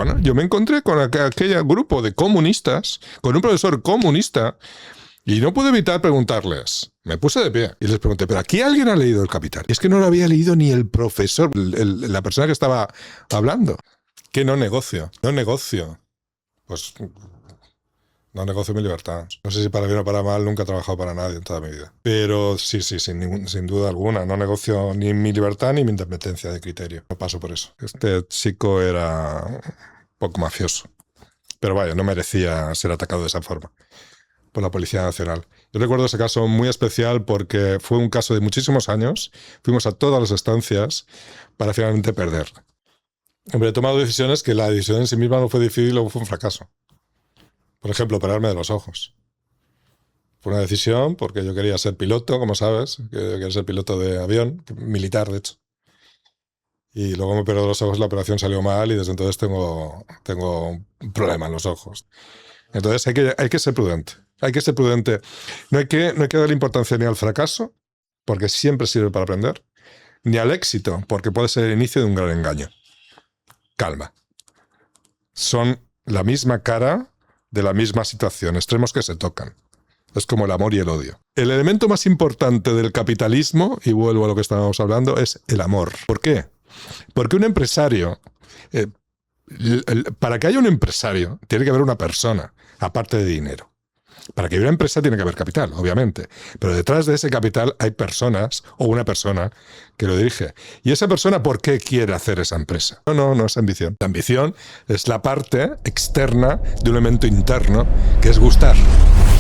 bueno, yo me encontré con aquel grupo de comunistas, con un profesor comunista, y no pude evitar preguntarles. Me puse de pie y les pregunté, ¿pero aquí alguien ha leído El Capital? Y es que no lo había leído ni el profesor, la persona que estaba hablando. Que no negocio. Pues no negocio mi libertad. No sé si para bien o para mal, nunca he trabajado para nadie en toda mi vida. Pero sí, sin duda alguna. No negocio ni mi libertad ni mi independencia de criterio. No paso por eso. Este chico era un poco mafioso. Pero vaya, no merecía ser atacado de esa forma por la Policía Nacional. Yo recuerdo ese caso muy especial porque fue un caso de muchísimos años. Fuimos a todas las estancias para finalmente perder. Hombre, he tomado decisiones que la decisión en sí misma no fue difícil o fue un fracaso. Por ejemplo, operarme de los ojos. Fue una decisión porque yo quería ser piloto, como sabes, quería ser piloto de avión, militar de hecho. Y luego me operé de los ojos, la operación salió mal y desde entonces tengo un problema en los ojos. Entonces hay que ser prudente. Hay que ser prudente. No hay que darle importancia ni al fracaso, porque siempre sirve para aprender, ni al éxito, porque puede ser el inicio de un gran engaño. Calma. Son la misma cara de la misma situación, extremos que se tocan. Es como el amor y el odio. El elemento más importante del capitalismo, y vuelvo a lo que estábamos hablando, es el amor. ¿Por qué? Porque un empresario, para que haya un empresario, tiene que haber una persona, aparte de dinero. Para que haya una empresa tiene que haber capital, obviamente. Pero detrás de ese capital hay personas o una persona que lo dirige. ¿Y esa persona por qué quiere hacer esa empresa? No es ambición. La ambición es la parte externa de un elemento interno que es gustar.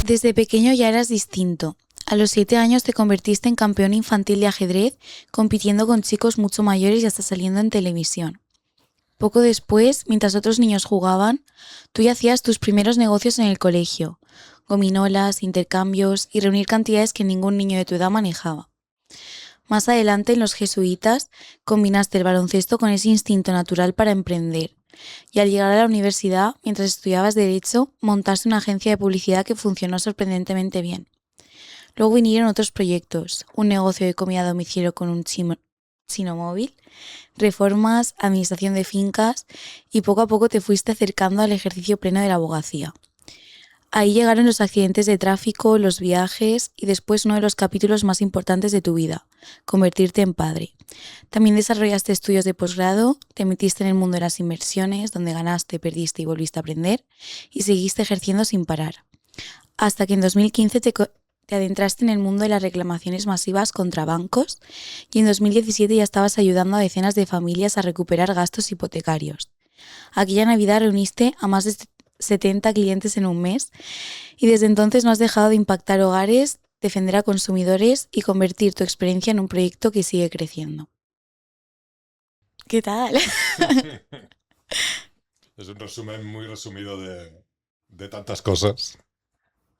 Desde pequeño ya eras distinto. A los 7 años te convertiste en campeón infantil de ajedrez, compitiendo con chicos mucho mayores y hasta saliendo en televisión. Poco después, mientras otros niños jugaban, tú ya hacías tus primeros negocios en el colegio. Gominolas, intercambios y reunir cantidades que ningún niño de tu edad manejaba. Más adelante, en los jesuitas, combinaste el baloncesto con ese instinto natural para emprender. Y al llegar a la universidad, mientras estudiabas Derecho, montaste una agencia de publicidad que funcionó sorprendentemente bien. Luego vinieron otros proyectos, un negocio de comida a domicilio con un chino móvil, reformas, administración de fincas y poco a poco te fuiste acercando al ejercicio pleno de la abogacía. Ahí llegaron los accidentes de tráfico, los viajes y después uno de los capítulos más importantes de tu vida, convertirte en padre. También desarrollaste estudios de posgrado, te metiste en el mundo de las inversiones, donde ganaste, perdiste y volviste a aprender, y seguiste ejerciendo sin parar. Hasta que en 2015 te adentraste en el mundo de las reclamaciones masivas contra bancos y en 2017 ya estabas ayudando a decenas de familias a recuperar gastos hipotecarios. Aquella Navidad reuniste a más de 70 clientes en un mes y desde entonces no has dejado de impactar hogares, defender a consumidores y convertir tu experiencia en un proyecto que sigue creciendo. ¿Qué tal? Es un resumen muy resumido de tantas cosas.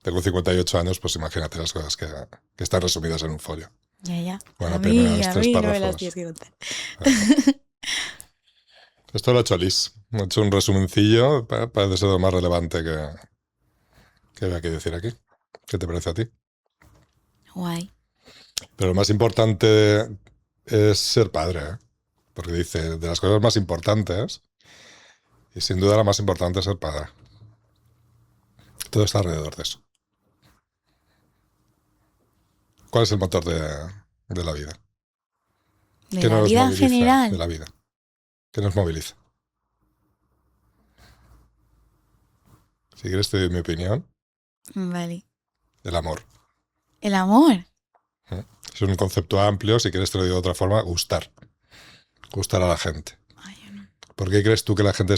Tengo 58 años, pues imagínate las cosas que están resumidas en un folio. Ya. Bueno, a mí tres no párrafos. me las tienes que contar. Esto lo ha hecho Liz. Ha hecho un resumencillo para ser lo más relevante que había que decir aquí. ¿Qué te parece a ti? Guay. Pero lo más importante es ser padre, ¿eh? Porque dice, de las cosas más importantes, y sin duda la más importante es ser padre. Todo está alrededor de eso. ¿Cuál es el motor de la vida? ¿De la vida en general? De la vida. ¿Qué nos moviliza? Si quieres te doy mi opinión. Vale. El amor. ¿El amor? Es un concepto amplio, si quieres te lo digo de otra forma, gustar. Gustar a la gente. Ay, yo no. ¿Por qué crees tú que la gente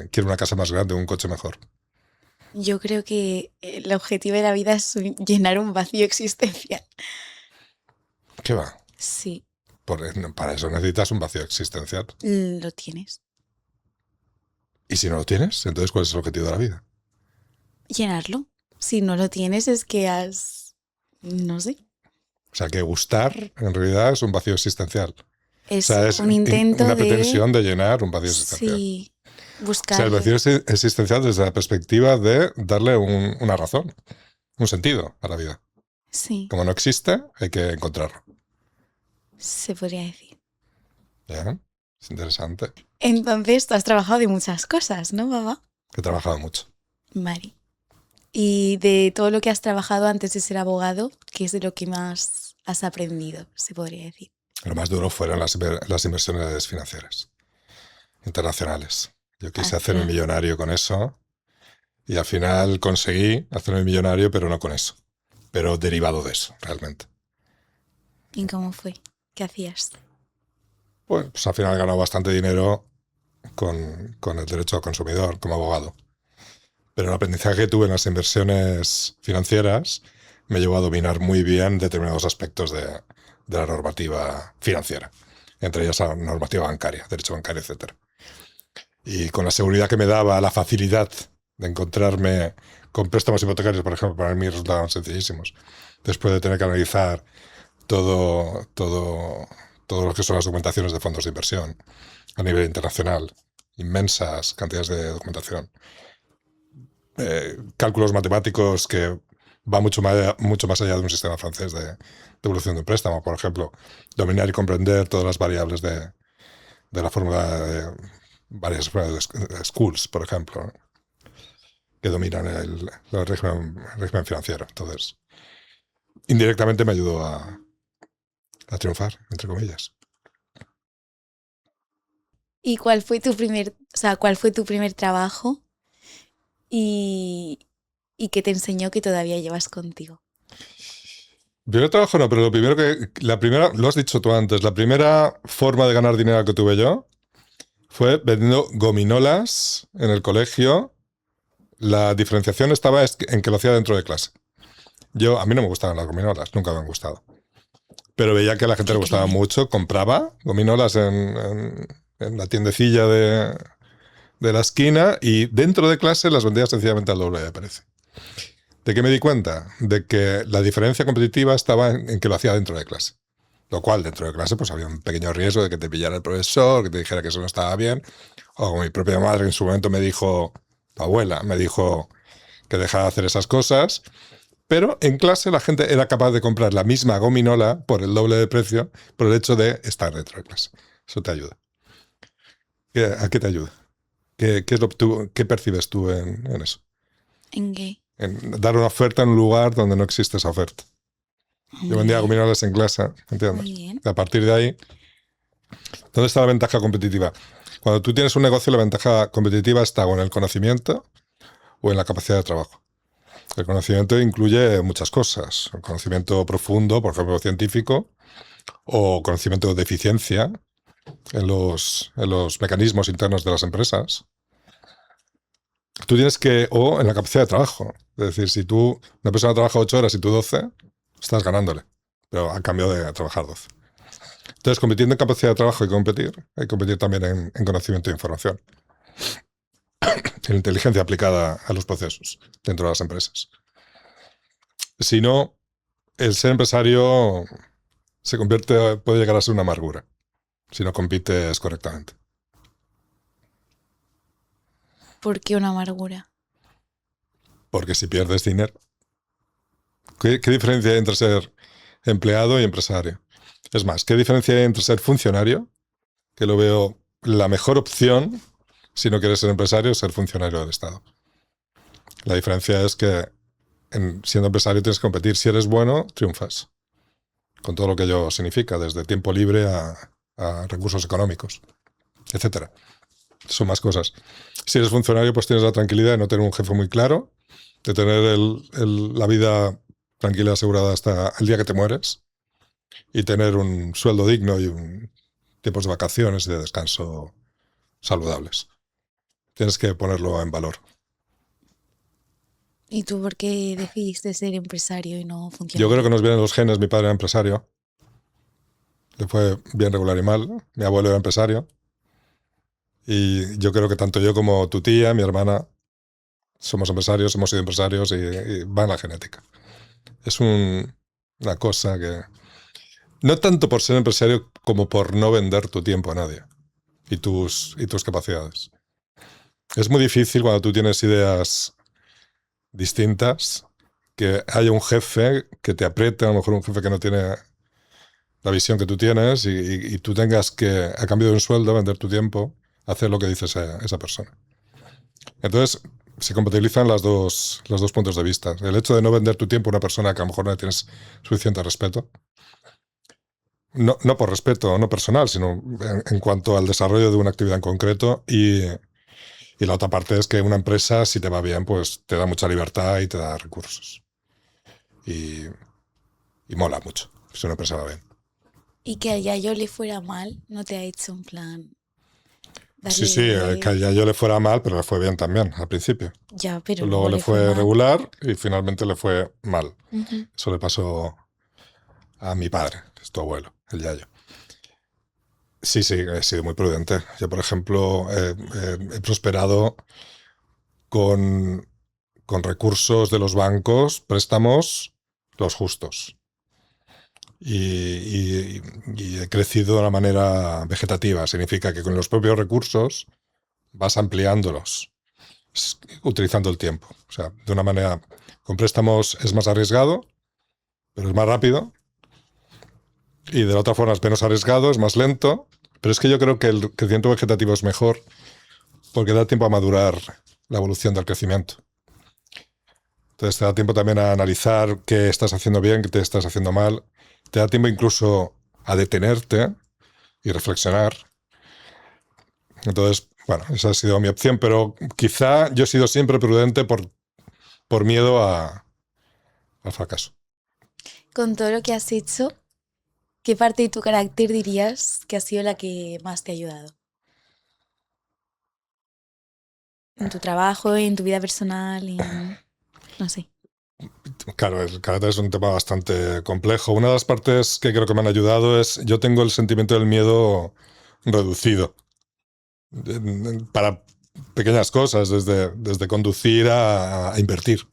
quiere una casa más grande o un coche mejor? Yo creo que el objetivo de la vida es llenar un vacío existencial. ¿Qué va? Sí. Para eso necesitas un vacío existencial. Lo tienes. ¿Y si no lo tienes? Entonces, ¿cuál es el objetivo de la vida? Llenarlo. Si no lo tienes es que no sé. O sea, que gustar en realidad es un vacío existencial. Es, o sea, es un intento una pretensión de llenar un vacío existencial. Sí, buscar. O sea, el vacío existencial desde la perspectiva de darle una razón, un sentido a la vida. Sí. Como no existe, hay que encontrarlo. Se podría decir. ¿Ya? Es interesante. Entonces, tú has trabajado de muchas cosas, ¿no, Baba? He trabajado mucho. Vale. Y de todo lo que has trabajado antes de ser abogado, ¿qué es de lo que más has aprendido, se podría decir? Lo más duro fueron las inversiones financieras internacionales. Yo quise hacerme Claro. millonario con eso y al final conseguí hacerme millonario, pero no con eso. Pero derivado de eso, realmente. ¿Y cómo fue? ¿Qué hacías? Pues al final he ganado bastante dinero con el derecho al consumidor como abogado. Pero el aprendizaje que tuve en las inversiones financieras me llevó a dominar muy bien determinados aspectos de la normativa financiera, entre ellas la normativa bancaria, derecho bancario, etc. Y con la seguridad que me daba, la facilidad de encontrarme con préstamos hipotecarios, por ejemplo, para mí resultaban sencillísimos. Después de tener que analizar todo lo que son las documentaciones de fondos de inversión a nivel internacional, inmensas cantidades de documentación. Cálculos matemáticos que va mucho más allá de un sistema francés de devolución de un préstamo. Por ejemplo, dominar y comprender todas las variables de la fórmula de varias de schools, por ejemplo, ¿no? Que dominan el régimen financiero. Entonces, indirectamente me ayudó a triunfar, entre comillas. ¿Y cuál fue tu primer trabajo? Y qué te enseñó que todavía llevas contigo. Primer trabajo no, pero lo has dicho tú antes, la primera forma de ganar dinero que tuve yo fue vendiendo gominolas en el colegio. La diferenciación estaba en que lo hacía dentro de clase. A mí no me gustaban las gominolas, nunca me han gustado. Pero veía que a la gente le gustaba mucho, compraba gominolas en la tiendecilla de la esquina y dentro de clase las vendía sencillamente al doble de precio. ¿De qué me di cuenta? De que la diferencia competitiva estaba en que lo hacía dentro de clase. Lo cual, dentro de clase, pues había un pequeño riesgo de que te pillara el profesor, que te dijera que eso no estaba bien. O mi propia madre en su momento me dijo, tu abuela, me dijo que dejara de hacer esas cosas. Pero en clase la gente era capaz de comprar la misma gominola por el doble de precio por el hecho de estar dentro de clase. Eso te ayuda. ¿A qué te ayuda? ¿Qué percibes tú en eso? ¿En qué? En dar una oferta en un lugar donde no existe esa oferta. Yo vendía gominolas en clase, ¿entiendes? Muy bien. A partir de ahí, ¿dónde está la ventaja competitiva? Cuando tú tienes un negocio, la ventaja competitiva está o en el conocimiento o en la capacidad de trabajo. El conocimiento incluye muchas cosas. El conocimiento profundo, por ejemplo, científico, o conocimiento de eficiencia en los mecanismos internos de las empresas. Tú tienes o en la capacidad de trabajo. Es decir, si una persona trabaja 8 horas y tú 12, estás ganándole, pero a cambio de trabajar 12. Entonces, compitiendo en capacidad de trabajo hay que competir también en conocimiento e información. En inteligencia aplicada a los procesos dentro de las empresas. Si no, el ser empresario puede llegar a ser una amargura si no compites correctamente. ¿Por qué una amargura? Porque si pierdes dinero, ¿qué diferencia hay entre ser empleado y empresario? Es más, ¿qué diferencia hay entre ser funcionario, que lo veo la mejor opción si no quieres ser empresario, ser funcionario del Estado? La diferencia es que siendo empresario tienes que competir. Si eres bueno, triunfas. Con todo lo que ello significa, desde tiempo libre a recursos económicos, etcétera. Son más cosas. Si eres funcionario, pues tienes la tranquilidad de no tener un jefe muy claro, de tener la vida tranquila asegurada hasta el día que te mueres y tener un sueldo digno y tiempos de vacaciones y de descanso saludables. Tienes que ponerlo en valor. ¿Y tú por qué decidiste ser empresario y no funcionario? Yo creo que nos vienen los genes. Mi padre era empresario. Le fue bien regular y mal. Mi abuelo era empresario. Y yo creo que tanto yo como tu tía, mi hermana, somos empresarios, hemos sido empresarios y va en la genética. Es una cosa que... No tanto por ser empresario como por no vender tu tiempo a nadie y tus capacidades. Es muy difícil cuando tú tienes ideas distintas que haya un jefe que te apriete, a lo mejor un jefe que no tiene la visión que tú tienes y tú tengas que, a cambio de un sueldo, vender tu tiempo, hacer lo que dice esa persona. Entonces, se compatibilizan los dos puntos de vista. El hecho de no vender tu tiempo a una persona que a lo mejor no le tienes suficiente respeto, no por respeto no personal, sino en cuanto al desarrollo de una actividad en concreto. Y la otra parte es que una empresa, si te va bien, pues te da mucha libertad y te da recursos. Y, y mola mucho si una empresa va bien. Y que a Yayo le fuera mal, no te ha hecho en plan Sí, darle... sí, que a Yayo le fuera mal, pero le fue bien también al principio. Ya, pero Luego le fue mal. regular y finalmente le fue mal. Ujú. Eso le pasó a mi padre, que es tu abuelo, el Yayo. Sí, sí, he sido muy prudente. Yo, por ejemplo, he prosperado con, con recursos de los bancos, préstamos, los justos. Y he crecido de una manera vegetativa. Significa que con los propios recursos vas ampliándolos, utilizando el tiempo. O sea, de una manera, con préstamos es más arriesgado, pero es más rápido. Y de la otra forma es menos arriesgado, es más lento. Pero es que yo creo que el crecimiento vegetativo es mejor porque da tiempo a madurar la evolución del crecimiento. Entonces te da tiempo también a analizar qué estás haciendo bien, qué te estás haciendo mal. Te da tiempo incluso a detenerte y reflexionar. Entonces, bueno, esa ha sido mi opción, pero quizá yo he sido siempre prudente por miedo al fracaso. Con todo lo que has hecho, ¿qué parte de tu carácter dirías que ha sido la que más te ha ayudado? En tu trabajo, en tu vida personal, no sé. Claro, el carácter es un tema bastante complejo. Una de las partes que creo que me han ayudado es, yo tengo el sentimiento del miedo reducido para pequeñas cosas, desde conducir a invertir.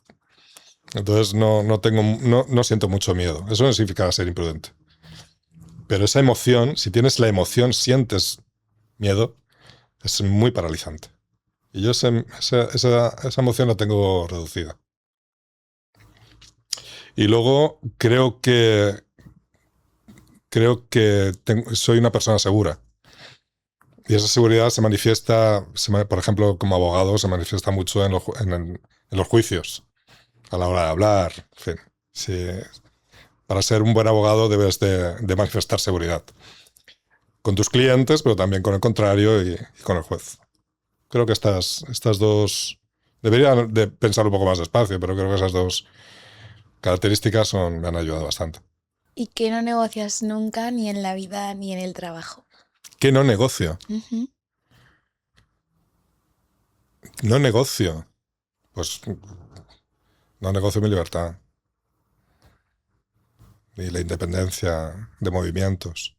Entonces no siento mucho miedo. Eso no significa ser imprudente. Pero esa emoción, si tienes la emoción, sientes miedo, es muy paralizante. Y yo esa emoción la tengo reducida. Y luego creo que soy una persona segura. Y esa seguridad se manifiesta, por ejemplo, como abogado, se manifiesta mucho en los juicios, a la hora de hablar. En fin, sí, para ser un buen abogado debes de manifestar seguridad. Con tus clientes, pero también con el contrario y con el juez. Creo que estas dos... Debería de pensar un poco más despacio, pero creo que esas dos características me han ayudado bastante. Y que no negocias nunca, ni en la vida ni en el trabajo. ¿Qué no negocio? Ujú. No negocio. Pues no negocio mi libertad. Ni la independencia de movimientos.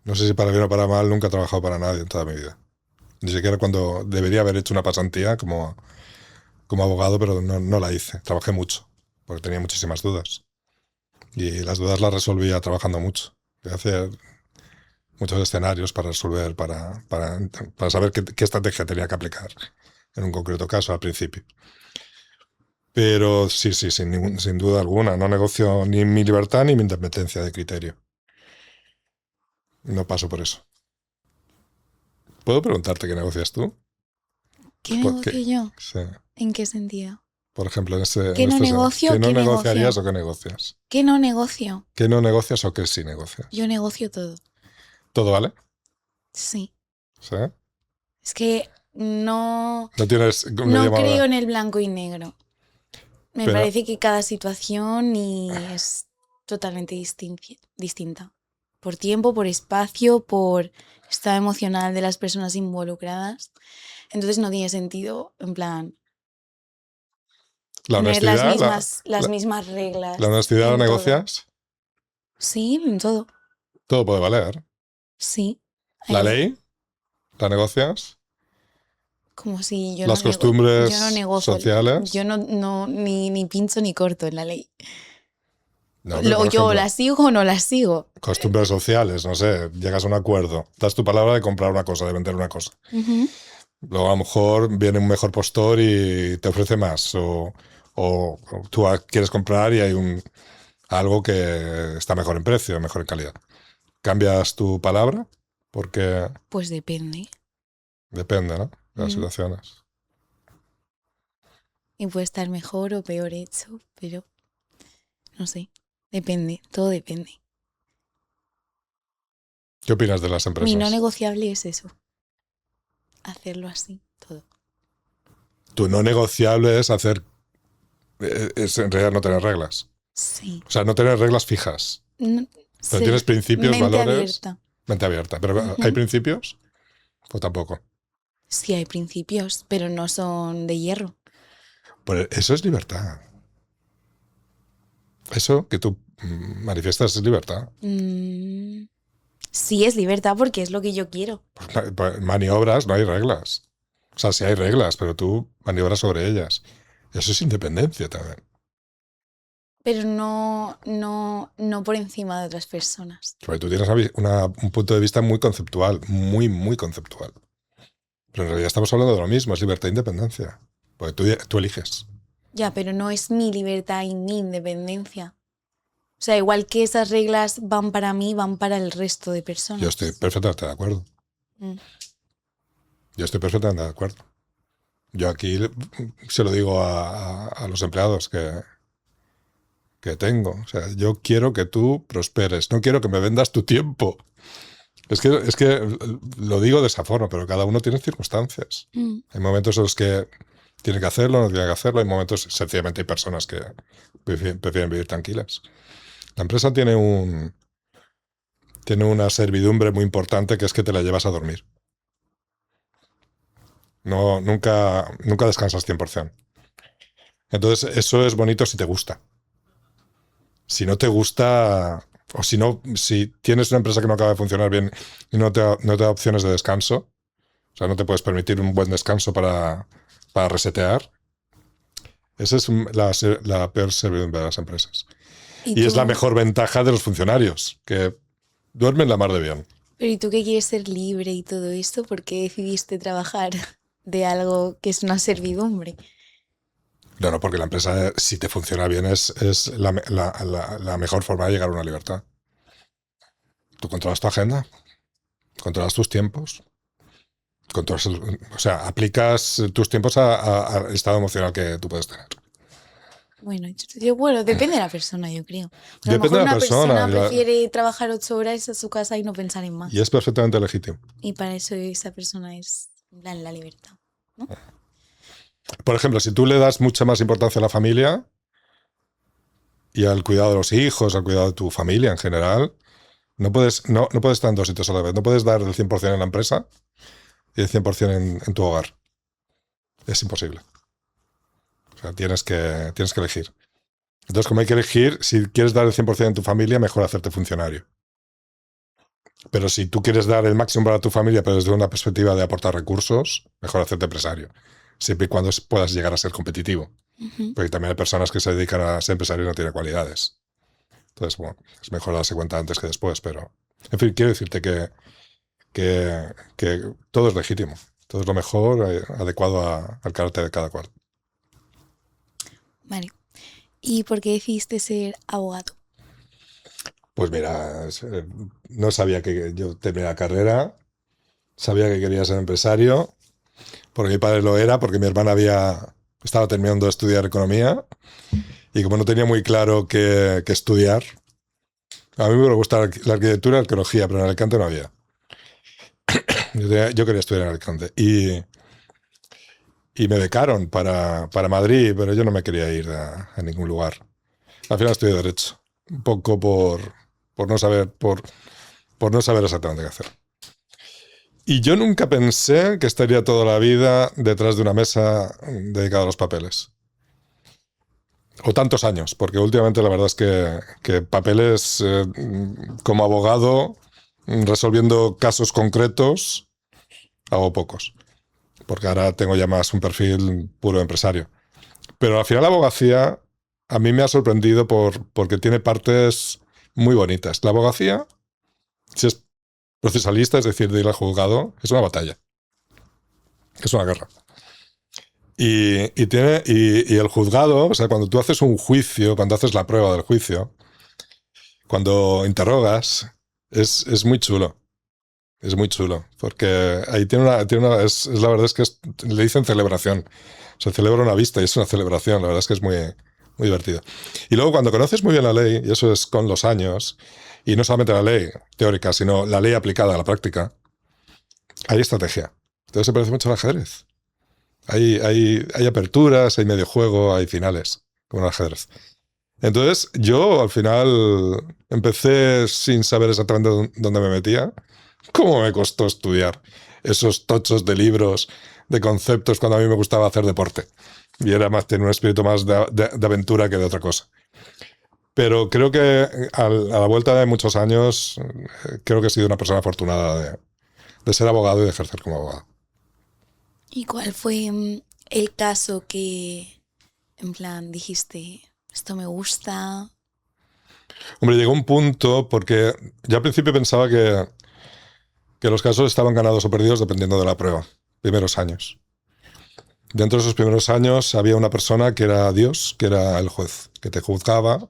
No sé si para bien o para mal, nunca he trabajado para nadie en toda mi vida. Ni siquiera cuando debería haber hecho una pasantía como abogado, pero no la hice. Trabajé mucho, porque tenía muchísimas dudas. Y las dudas las resolvía trabajando mucho. Hacía muchos escenarios para resolver, para saber qué estrategia tenía que aplicar en un concreto caso al principio. Pero sí, sin duda alguna, no negocio ni mi libertad ni mi independencia de criterio. No paso por eso. ¿Puedo preguntarte qué negocias tú? ¿Qué ¿Por negocio qué? yo? Sí. ¿En qué sentido? Por ejemplo, ¿Qué no negocio? ¿qué no ¿Qué negociarías negocio? o qué negocias? ¿Qué no negocio? ¿Qué no negocias o qué sí negocias? Yo negocio todo. ¿Todo vale? Sí. ¿Sí? Es que no No tienes... creo en el blanco y negro. Me Pero- parece que cada situación es totalmente distinta. Por tiempo, por espacio, por estado emocional de las personas involucradas. Entonces no tiene sentido, en plan, La tener honestidad, las mismas reglas. la honestidad la en todo. negocias. Sí, en todo. Todo puede valer. Sí. La Hay- ley, la negocias. Como si yo Las no costumbres yo no negocio. sociales. Yo ni pincho ni corto en la ley. No, pero, por Yo ejemplo, la sigo o no la sigo. costumbres sociales, no sé, llegas a un acuerdo, das tu palabra de comprar una cosa, de vender una cosa. Ujú. Luego a lo mejor viene un mejor postor y te ofrece más. O tú quieres comprar y hay a algo que está mejor en precio, mejor en calidad. ¿Cambias tu palabra? Porque Pues depende. depende, ¿no? De las Mm. situaciones. Y puede estar mejor o peor hecho, pero no sé. Depende, todo depende. ¿Qué opinas de las Mi empresas? no negociable es eso. Hacerlo así, todo. Tu no negociable es hacer... es en realidad no tener reglas. Sí. O sea, no tener reglas fijas. No, Pero tienes principios, mente valores... abierta. Mente abierta. ¿Pero Ujú. hay principios? ¿O tampoco? Sí hay principios, pero no son de hierro. Pues eso es libertad. Eso que tú manifiestas es libertad. Sí es libertad porque es lo que yo quiero. Pues maniobras, no hay reglas. O sea, sí hay reglas, pero tú maniobras sobre ellas. Eso es independencia también. Pero no por encima de otras personas. Porque tú tienes un punto de vista muy conceptual, muy, muy conceptual. Pero en realidad estamos hablando de lo mismo, es libertad e independencia. Porque tú eliges. Ya, pero no es mi libertad y mi independencia. O sea, igual que esas reglas van para mí, van para el resto de personas. Yo estoy perfectamente de acuerdo. Mm. Yo estoy perfectamente de acuerdo. Yo aquí se lo digo a los empleados que tengo. O sea, yo quiero que tú prosperes, no quiero que me vendas tu tiempo. Es que lo digo de esa forma, pero cada uno tiene circunstancias. Hay momentos en los que tiene que hacerlo, no tiene que hacerlo. Hay momentos, sencillamente hay personas que prefieren vivir tranquilas. La empresa tiene una servidumbre muy importante que es que te la llevas a dormir. No, nunca descansas 100%. Entonces, eso es bonito si te gusta. Si no te gusta, o si tienes una empresa que no acaba de funcionar bien y no te da opciones de descanso, o sea, no te puedes permitir un buen descanso para resetear, esa es la peor servidumbre de las empresas. Y es la mejor ventaja de los funcionarios, que duermen la mar de bien. Pero ¿y tú que quieres ser libre y todo esto? ¿Por qué decidiste trabajar de algo que es una servidumbre? No, porque la empresa, si te funciona bien, es la mejor forma de llegar a una libertad. Tú controlas tu agenda, controlas tus tiempos, o sea, aplicas tus tiempos al estado emocional que tú puedes tener. Bueno, depende de la persona, yo creo. A lo Depende mejor de la una persona. prefiere trabajar 8 horas a su casa y no pensar en más. Y es perfectamente legítimo. Y para eso esa persona es la libertad, ¿no? Por ejemplo, si tú le das mucha más importancia a la familia y al cuidado de los hijos, al cuidado de tu familia en general, no puedes estar en dos sitios a la vez. No puedes dar el 100% en la empresa y el 100% en tu hogar. Es imposible. O sea, tienes que elegir. Entonces, como hay que elegir, si quieres dar el 100% en tu familia, mejor hacerte funcionario. Pero si tú quieres dar el máximo para tu familia, pero desde una perspectiva de aportar recursos, mejor hacerte empresario. Siempre y cuando puedas llegar a ser competitivo. Porque también hay personas que se dedican a ser empresario y no tienen cualidades. Entonces, bueno, es mejor darse cuenta antes que después, pero... En fin, quiero decirte que todo es legítimo. Todo es lo mejor, adecuado al carácter de cada cual. Vale. ¿Y por qué decidiste ser abogado? Pues mira, no sabía que yo terminé la carrera, sabía que quería ser empresario, porque mi padre lo era, porque mi hermana estaba terminando de estudiar economía, y como no tenía muy claro qué estudiar, a mí me gusta la arquitectura y la arqueología, pero en Alicante no había. Yo quería estudiar en Alicante. Y me becaron para Madrid, pero yo no me quería ir a ningún lugar. Al final estudié Derecho, un poco por no saber exactamente qué hacer. Y yo nunca pensé que estaría toda la vida detrás de una mesa dedicada a los papeles. O tantos años, porque últimamente la verdad es que papeles como abogado, resolviendo casos concretos, hago pocos. Porque ahora tengo ya más un perfil puro empresario. Pero al final la abogacía a mí me ha sorprendido porque tiene partes muy bonitas. La abogacía, si es procesalista, es decir, de ir al juzgado, es una batalla. Es una guerra. Y el juzgado, o sea, cuando tú haces un juicio, cuando haces la prueba del juicio, cuando interrogas, es muy chulo. Es muy chulo, porque ahí es la verdad es que le dicen celebración. Se celebra una vista y es una celebración, la verdad es que es muy, muy divertido. Y luego cuando conoces muy bien la ley, y eso es con los años, y no solamente la ley teórica, sino la ley aplicada a la práctica, hay estrategia. Entonces se parece mucho al ajedrez. Hay aperturas, hay medio juego, hay finales, como en el ajedrez. Entonces yo al final empecé sin saber exactamente dónde me metía. ¿Cómo me costó estudiar esos tochos de libros, de conceptos, cuando a mí me gustaba hacer deporte? Y era más, tener un espíritu más de aventura que de otra cosa. Pero creo que a la vuelta de muchos años, creo que he sido una persona afortunada de ser abogado y de ejercer como abogado. ¿Y cuál fue el caso que, en plan, dijiste, esto me gusta? Hombre, llegó un punto, porque yo al principio pensaba que los casos estaban ganados o perdidos dependiendo de la prueba, primeros años. Dentro de esos primeros años había una persona que era Dios, que era el juez, que te juzgaba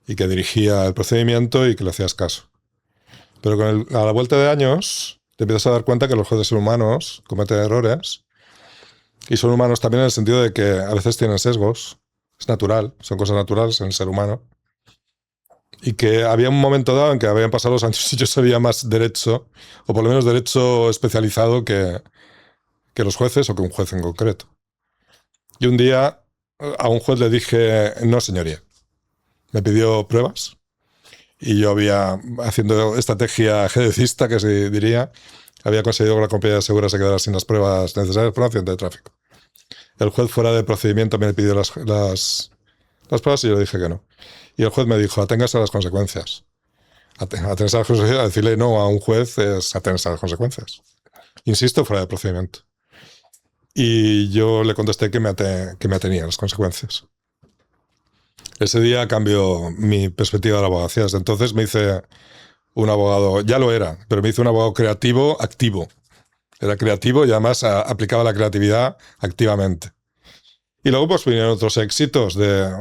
y que dirigía el procedimiento y que le hacías caso. Pero a la vuelta de años te empiezas a dar cuenta que los jueces son humanos, cometen errores, y son humanos también en el sentido de que a veces tienen sesgos, es natural, son cosas naturales en el ser humano, y que había un momento dado en que habían pasado los años y yo sabía más derecho, o por lo menos derecho especializado que los jueces o que un juez en concreto. Y un día a un juez le dije, no señoría, me pidió pruebas, y yo había, haciendo estrategia ajedrecista, que se diría, había conseguido que la compañía de seguros se quedara sin las pruebas necesarias por un accidente de tráfico. El juez fuera de procedimiento me pidió las pruebas y yo le dije que no. Y el juez me dijo, aténgase a las consecuencias. Aténgase a las consecuencias, decirle no a un juez es aténgase a las consecuencias. Insisto, fuera de procedimiento. Y yo le contesté que me atenía a las consecuencias. Ese día cambió mi perspectiva de la abogacía. Desde entonces me hice un abogado, ya lo era, pero me hice un abogado creativo, activo. Era creativo y además aplicaba la creatividad activamente. Y luego pues vinieron otros éxitos, de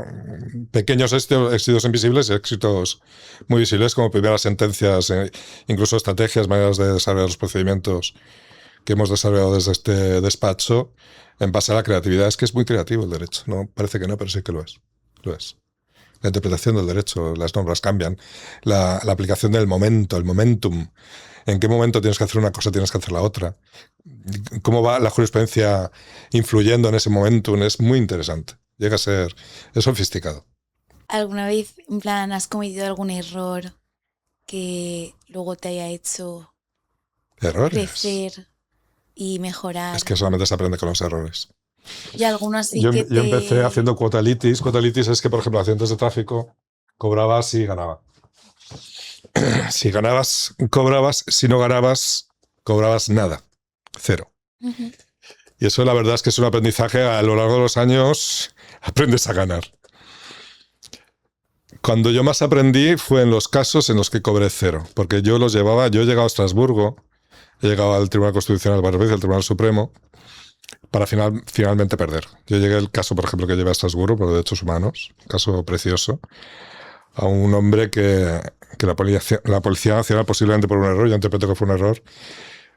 pequeños éxitos invisibles y éxitos muy visibles, como primeras sentencias, incluso estrategias, maneras de desarrollar los procedimientos que hemos desarrollado desde este despacho en base a la creatividad. Es que es muy creativo el derecho, no parece que no, pero sí que lo es. Lo es. La interpretación del derecho, las normas cambian, la aplicación del momento, el momentum. ¿En qué momento tienes que hacer una cosa, tienes que hacer la otra? ¿Cómo va la jurisprudencia influyendo en ese momentum? Es muy interesante. Llega a ser... es sofisticado. ¿Alguna vez, en plan, has cometido algún error que luego te haya hecho ¿Errores? crecer y mejorar? Es que solamente se aprende con los errores. Y algunos sí Yo que empecé haciendo cuota litis. Cuota litis es que, por ejemplo, accidentes de tráfico cobrabas y ganaba. Si ganabas, cobrabas. Si no ganabas, cobrabas nada. Cero. Uh-huh. Y eso la verdad es que es un aprendizaje. A lo largo de los años aprendes a ganar. Cuando yo más aprendí fue en los casos en los que cobré cero. Porque yo los llevaba, yo he llegado a Estrasburgo, he llegado al Tribunal Constitucional varias veces, al Tribunal Supremo, para finalmente perder. Yo llegué al caso, por ejemplo, que llevé a Estrasburgo por derechos humanos, un caso precioso, a un hombre que la Policía Nacional, posiblemente por un error, yo interpreto que fue un error,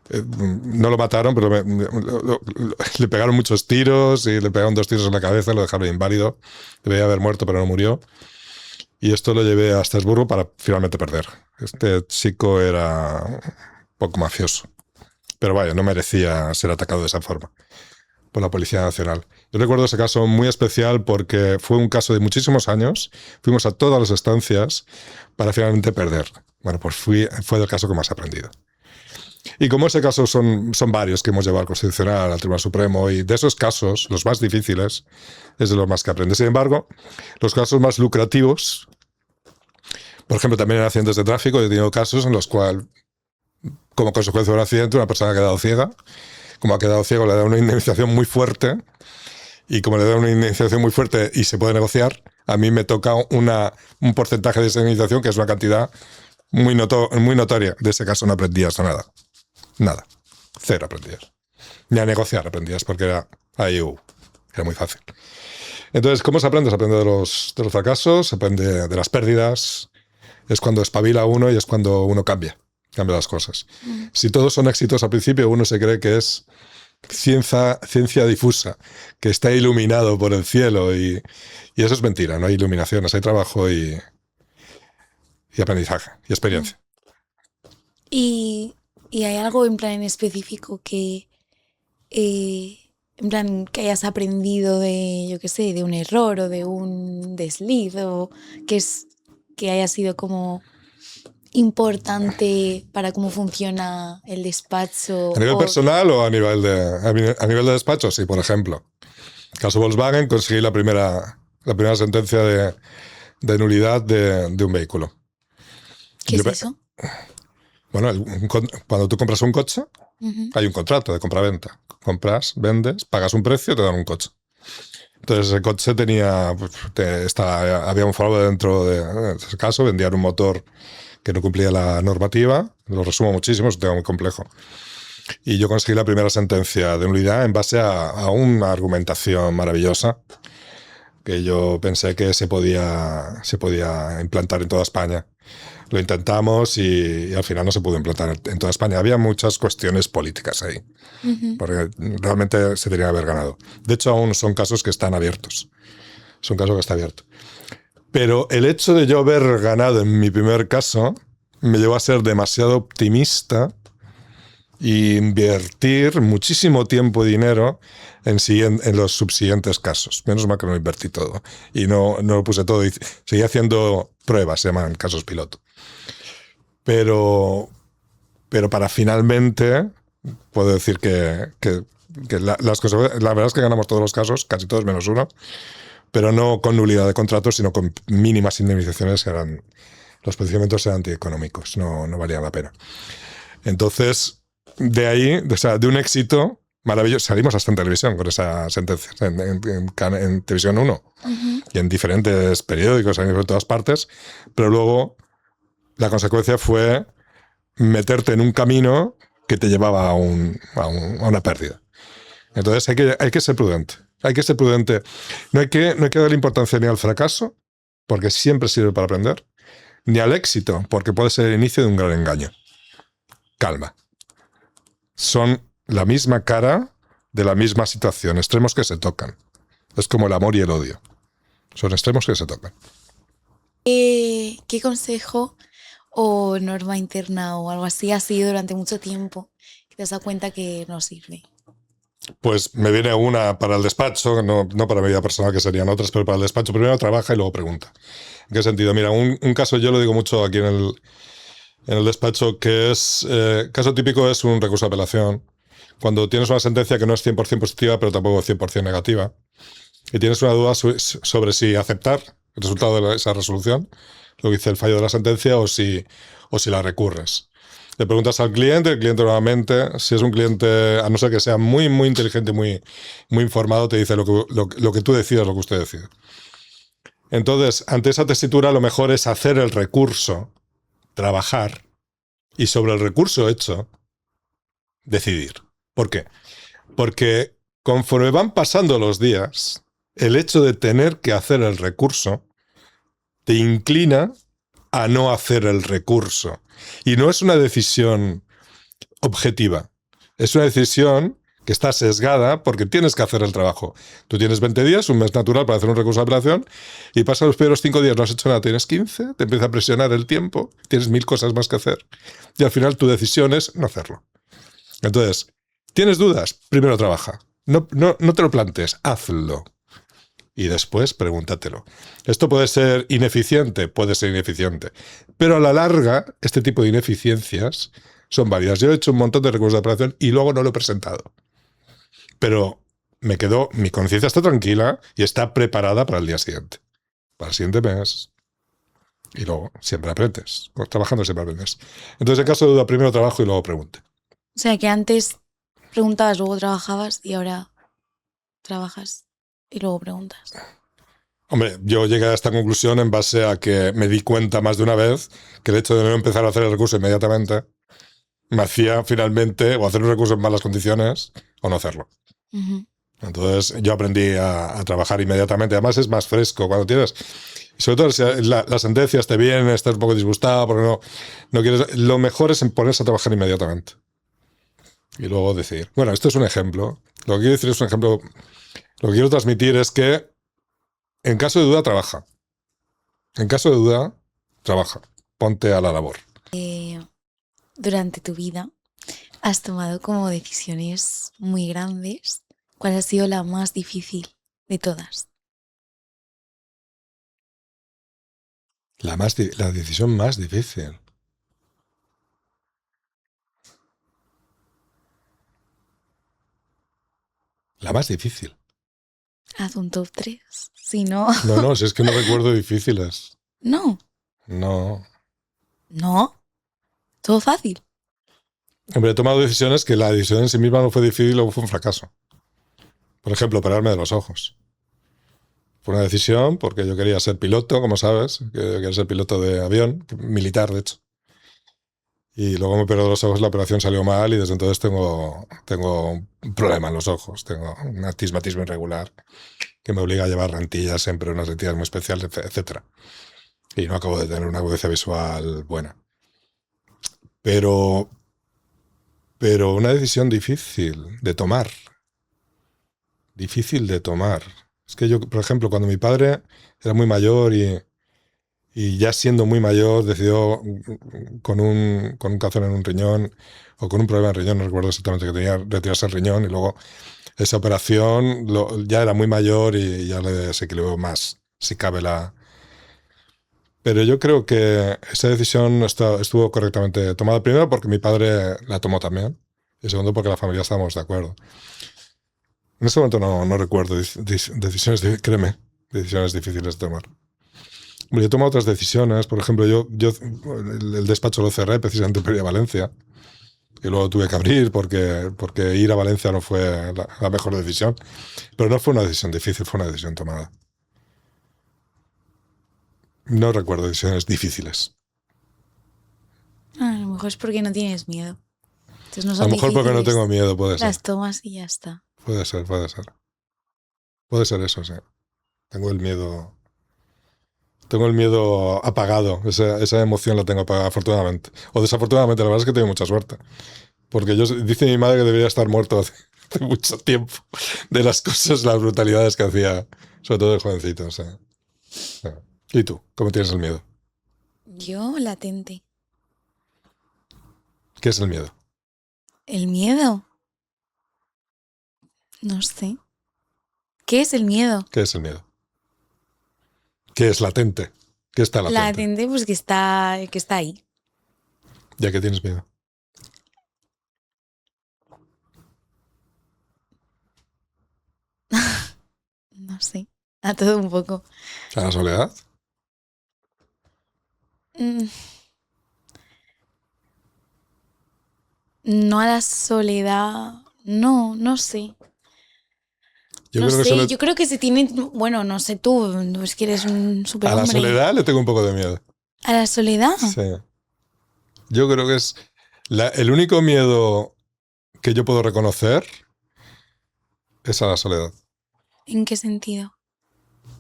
no lo mataron, pero le pegaron muchos tiros y le pegaron 2 tiros en la cabeza, lo dejaron inválido, debía haber muerto, pero no murió. Y esto lo llevé a Estrasburgo para finalmente perder. Este chico era un poco mafioso, pero vaya, no merecía ser atacado de esa forma por la Policía Nacional. Yo recuerdo ese caso muy especial porque fue un caso de muchísimos años. Fuimos a todas las estancias para finalmente perder. Bueno, pues fue el caso que más he aprendido. Y como ese caso son varios que hemos llevado al Constitucional, al Tribunal Supremo, y de esos casos, los más difíciles, es de los más que aprendes. Sin embargo, los casos más lucrativos, por ejemplo, también en accidentes de tráfico, he tenido casos en los cuales, como consecuencia de un accidente, una persona ha quedado ciega. Como ha quedado ciego, le da una indemnización muy fuerte, y como le da una indemnización muy fuerte y se puede negociar, a mí me toca un porcentaje de esa indemnización que es una cantidad muy notoria. De ese caso no aprendías nada. Nada. Cero aprendías. Ni a negociar aprendías, porque era muy fácil. Entonces, ¿cómo se aprende? Se aprende de los fracasos, se aprende de las pérdidas, es cuando espabila uno y es cuando uno cambia las cosas. Si todos son éxitos al principio, uno se cree que es ciencia difusa, que está iluminado por el cielo y eso es mentira, no hay iluminaciones, hay trabajo y aprendizaje y experiencia. ¿Y hay algo en plan en específico que en plan que hayas aprendido de, yo qué sé, de un error o de un desliz o que haya sido como importante para cómo funciona el despacho? ¿A nivel personal o a nivel de despacho? Sí, por ejemplo. Caso Volkswagen, conseguí la primera sentencia de nulidad de un vehículo. ¿Qué es eso? Bueno, cuando tú compras un coche, hay un contrato de compra-venta. Compras, vendes, pagas un precio, te dan un coche. Entonces ese coche había un fraude dentro de ese caso, vendían un motor que no cumplía la normativa. Lo resumo muchísimo, es un tema muy complejo. Y yo conseguí la primera sentencia de nulidad en base a una argumentación maravillosa que yo pensé que se podía implantar en toda España. Lo intentamos y al final no se pudo implantar en toda España. Había muchas cuestiones políticas ahí, porque realmente se tenía que haber ganado. De hecho, aún son casos que están abiertos. Es un caso que está abierto. Pero el hecho de yo haber ganado en mi primer caso me llevó a ser demasiado optimista e invertir muchísimo tiempo y dinero en los subsiguientes casos. Menos mal que no lo invertí todo y no lo puse todo. Y seguí haciendo pruebas, se llaman casos piloto. Pero para finalmente puedo decir que las cosas, la verdad es que ganamos todos los casos, casi todos menos uno, pero no con nulidad de contratos, sino con mínimas indemnizaciones que eran, los procedimientos eran antieconómicos, no valían la pena. Entonces, de ahí, o sea, de un éxito maravilloso, salimos hasta en televisión con esa sentencia, en Televisión 1 y en diferentes periódicos, en todas partes, pero luego la consecuencia fue meterte en un camino que te llevaba a una pérdida. Entonces hay que ser prudente. Hay que ser prudente. No hay que darle importancia ni al fracaso, porque siempre sirve para aprender, ni al éxito, porque puede ser el inicio de un gran engaño. Calma. Son la misma cara de la misma situación, extremos que se tocan. Es como el amor y el odio. Son extremos que se tocan. ¿Qué consejo o norma interna o algo así ha sido durante mucho tiempo que te has dado cuenta que no sirve? Pues me viene una para el despacho, no para mi vida personal, que serían otras, pero para el despacho. Primero trabaja y luego pregunta. ¿En qué sentido? Mira, un caso yo lo digo mucho aquí en el despacho, que es, caso típico es un recurso de apelación. Cuando tienes una sentencia que no es 100% positiva, pero tampoco 100% negativa, y tienes una duda sobre si aceptar el resultado de esa resolución, lo que dice el fallo de la sentencia, o si la recurres. Le preguntas al cliente, el cliente nuevamente, si es un cliente, a no ser que sea muy, muy inteligente, muy, muy informado, te dice lo que tú decidas, lo que usted decide. Entonces, ante esa tesitura, lo mejor es hacer el recurso, trabajar, y sobre el recurso hecho, decidir. ¿Por qué? Porque conforme van pasando los días, el hecho de tener que hacer el recurso te inclina a no hacer el recurso. Y no es una decisión objetiva. Es una decisión que está sesgada porque tienes que hacer el trabajo. Tú tienes 20 días, un mes natural para hacer un recurso de apelación, y pasan los primeros 5 días, no has hecho nada, tienes 15, te empieza a presionar el tiempo, tienes 1000 cosas más que hacer, y al final tu decisión es no hacerlo. Entonces, ¿tienes dudas? Primero trabaja. No te lo plantes, hazlo. Y después pregúntatelo. ¿Esto puede ser ineficiente? Puede ser ineficiente. Pero a la larga, este tipo de ineficiencias son válidas. Yo he hecho un montón de recursos de apelación y luego no lo he presentado. Pero mi conciencia está tranquila y está preparada para el día siguiente. Para el siguiente mes. Y luego siempre aprendes. Trabajando siempre aprendes. Entonces, en caso de duda, primero trabajo y luego pregunte. O sea, que antes preguntabas, luego trabajabas y ahora trabajas y luego preguntas. Hombre, yo llegué a esta conclusión en base a que me di cuenta más de una vez que el hecho de no empezar a hacer el recurso inmediatamente me hacía finalmente o hacer un recurso en malas condiciones o no hacerlo. Entonces yo aprendí a trabajar inmediatamente. Además es más fresco cuando tienes... Sobre todo si las sentencias te vienen, estás un poco disgustado porque no quieres... Lo mejor es ponerse a trabajar inmediatamente. Y luego decidir. Bueno, esto es un ejemplo. Lo que quiero decir es un ejemplo. Lo que quiero transmitir es que en caso de duda, trabaja. En caso de duda, trabaja. Ponte a la labor. Durante tu vida has tomado como decisiones muy grandes. ¿Cuál ha sido la más difícil de todas? La decisión más difícil. La más difícil. Haz un top 3. Si no... No, si es que no recuerdo difíciles. No. No. No. Todo fácil. Hombre, he tomado decisiones que la decisión en sí misma no fue difícil y luego fue un fracaso. Por ejemplo, operarme de los ojos. Fue una decisión porque yo quería ser piloto, como sabes. Quería ser piloto de avión, militar, de hecho. Y luego me operó de los ojos, la operación salió mal y desde entonces tengo un problema en los ojos. Tengo un astigmatismo irregular que me obliga a llevar lentillas, siempre unas lentillas muy especiales, etc. Y no acabo de tener una agudeza visual buena. Pero una decisión difícil de tomar. Difícil de tomar. Es que yo, por ejemplo, cuando mi padre era muy mayor y ya siendo muy mayor decidió con un cáncer en un riñón o con un problema en riñón, no recuerdo exactamente que tenía, retirarse el riñón y luego esa operación ya era muy mayor y ya le desequilibró más, si cabe la... Pero yo creo que esa decisión estuvo correctamente tomada, primero porque mi padre la tomó también y segundo porque la familia estábamos de acuerdo. En ese momento no recuerdo decisiones, créeme, decisiones difíciles de tomar. Yo he tomado otras decisiones, por ejemplo, yo el despacho lo cerré precisamente para ir a Valencia y luego tuve que abrir porque ir a Valencia no fue la mejor decisión, pero no fue una decisión difícil, fue una decisión tomada. No recuerdo decisiones difíciles. A lo mejor es porque no tienes miedo. Entonces no A son lo mejor porque no difíciles. tengo miedo, puede ser. Las tomas y ya está. Puede ser. Puede ser eso, sí. Tengo el miedo apagado, esa emoción la tengo apagada, afortunadamente. O desafortunadamente, la verdad es que tengo mucha suerte. Porque dice mi madre que debería estar muerto hace mucho tiempo de las cosas, las brutalidades que hacía, sobre todo de jovencito. O sea. ¿Y tú? ¿Cómo tienes el miedo? Yo, latente. ¿Qué es el miedo? ¿El miedo? No sé. ¿Qué es el miedo? ¿Qué es el miedo? ¿Qué es latente? ¿Qué está latente? Latente, pues que está ahí. ¿Ya que tienes miedo? No sé. A todo un poco. ¿A la soledad? No a la soledad. No sé. Yo creo que se tiene... Bueno, no sé tú, es que eres un superhombre. A la soledad le tengo un poco de miedo. ¿A la soledad? Sí. Yo creo que es el único miedo que yo puedo reconocer es a la soledad. ¿En qué sentido?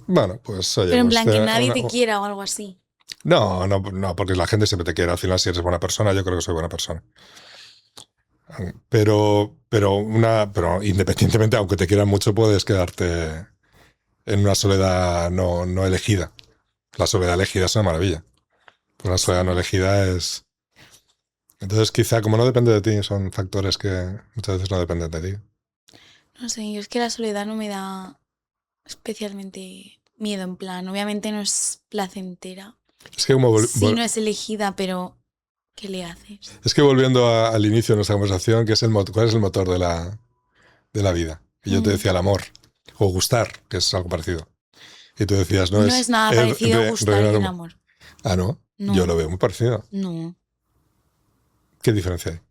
Bueno, pues oye, pero en pues, plan que nadie te quiera o algo así. No, porque la gente siempre te quiere. Al final, si eres buena persona, yo creo que soy buena persona. Pero independientemente, aunque te quieran mucho, puedes quedarte en una soledad no elegida. La soledad elegida es una maravilla. Pues la soledad no elegida es... Entonces, quizá como no depende de ti, son factores que muchas veces no dependen de ti. No sé, yo es que la soledad no me da especialmente miedo, en plan. Obviamente no es placentera. Es que como sí, no es elegida, pero ¿qué le haces? Es que volviendo al inicio de nuestra conversación, ¿cuál es el motor de la vida? Y yo te decía el amor, o gustar, que es algo parecido. Y tú decías, no es nada parecido gustar y el amor. Ah, ¿no? Yo lo veo muy parecido. No. ¿Qué diferencia hay?